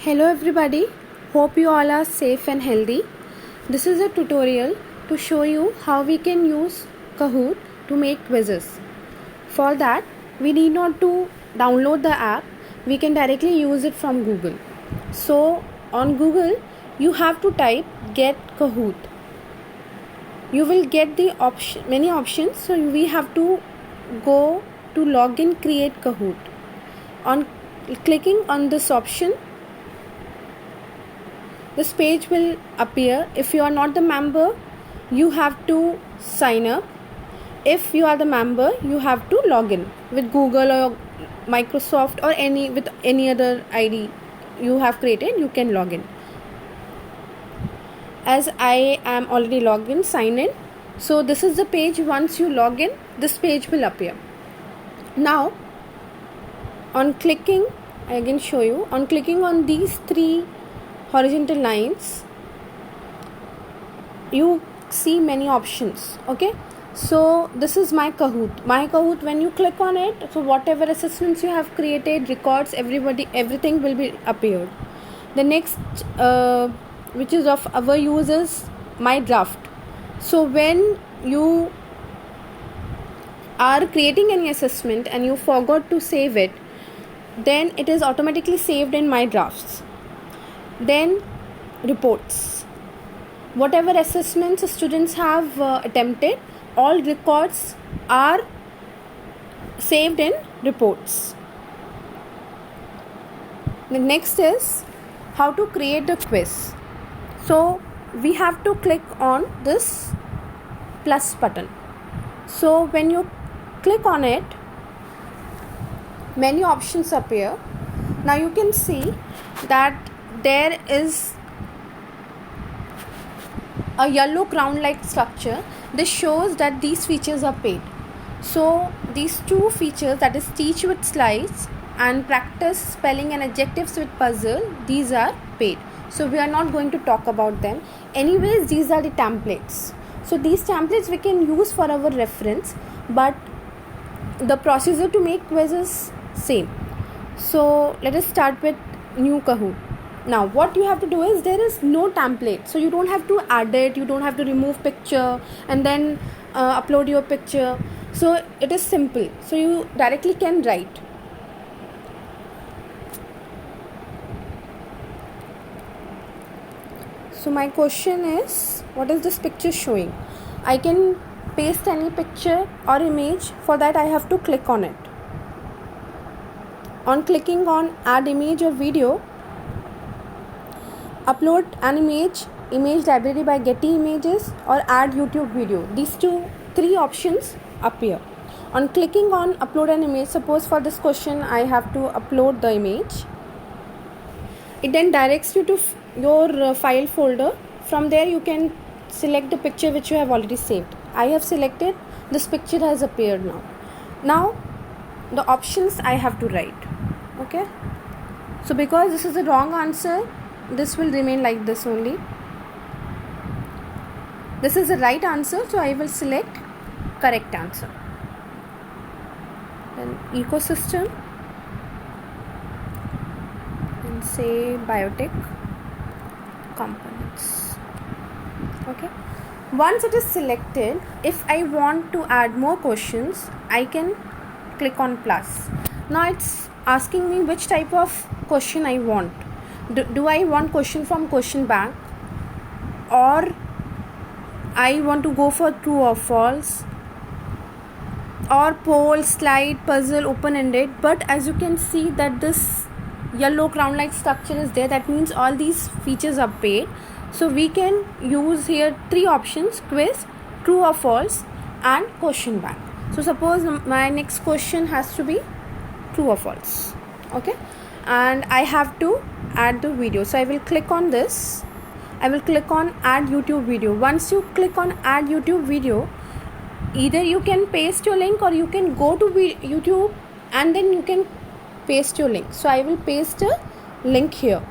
Hello everybody, hope you all are safe and healthy. This is a tutorial to show you how we can use Kahoot to make quizzes. For that, we need not to download the app, we can directly use it from Google. So on Google, you have to type get Kahoot. You will get the many options, so we have to go to login create Kahoot. On clicking on this option, this page will appear. If you are not the member, you have to sign up. If you are the member, you have to log in with Google or Microsoft or any other ID you have created. You can log in. As I am already logged in, sign in. So this is the page. Once you log in, this page will appear. Now on clicking, I again show you, on clicking on these three horizontal lines, you see many options. Okay, so this is my Kahoot. When you click on it, so whatever assessments you have created, records, everything will be appeared. The next which is of our users, my draft. So when you are creating any assessment and you forgot to save it, then it is automatically saved in my drafts. Then reports, whatever assessments students have attempted, all records are saved in reports. The next is how to create the quiz. So we have to click on this plus button. So when you click on it, many options appear. Now you can see that there is a yellow crown like structure. This shows that these features are paid. So these two features, that is teach with slides and practice spelling and adjectives with puzzle, these are paid. So we are not going to talk about them. Anyways, these are the templates. So these templates we can use for our reference, but the procedure to make quizzes same. So let us start with new Kahoot. Now what you have to do is, there is no template, so you don't have to add it, you don't have to remove picture and then upload your picture. So it is simple, so you directly can write. So my question is, what is this picture showing? I can paste any picture or image. For that I have to click on it. On clicking on add image or video, upload an image library by Getty Images, or add YouTube video. These three options appear. On clicking on upload an image, suppose for this question I have to upload the image, it then directs you to your file folder. From there you can select the picture which you have already saved. I have selected, this picture has appeared now. Now the options I have to write. Okay, so because this is the wrong answer, this will remain like this only. This is the right answer, so I will select correct answer. Then ecosystem and say biotech components. Okay, once it is selected, if I want to add more questions, I can click on plus. Now it's asking me which type of question I want. Do I want question from question bank, or I want to go for true or false, or poll, slide, puzzle, open-ended. But as you can see that this yellow crown like structure is there, that means all these features are paid. So we can use here three options: quiz, true or false, and question bank. So suppose my next question has to be true or false. Okay, and I have to add the video, so I will click on this. I will click on add YouTube video. Once you click on add YouTube video, either you can paste your link or you can go to YouTube and then you can paste your link. So I will paste a link here.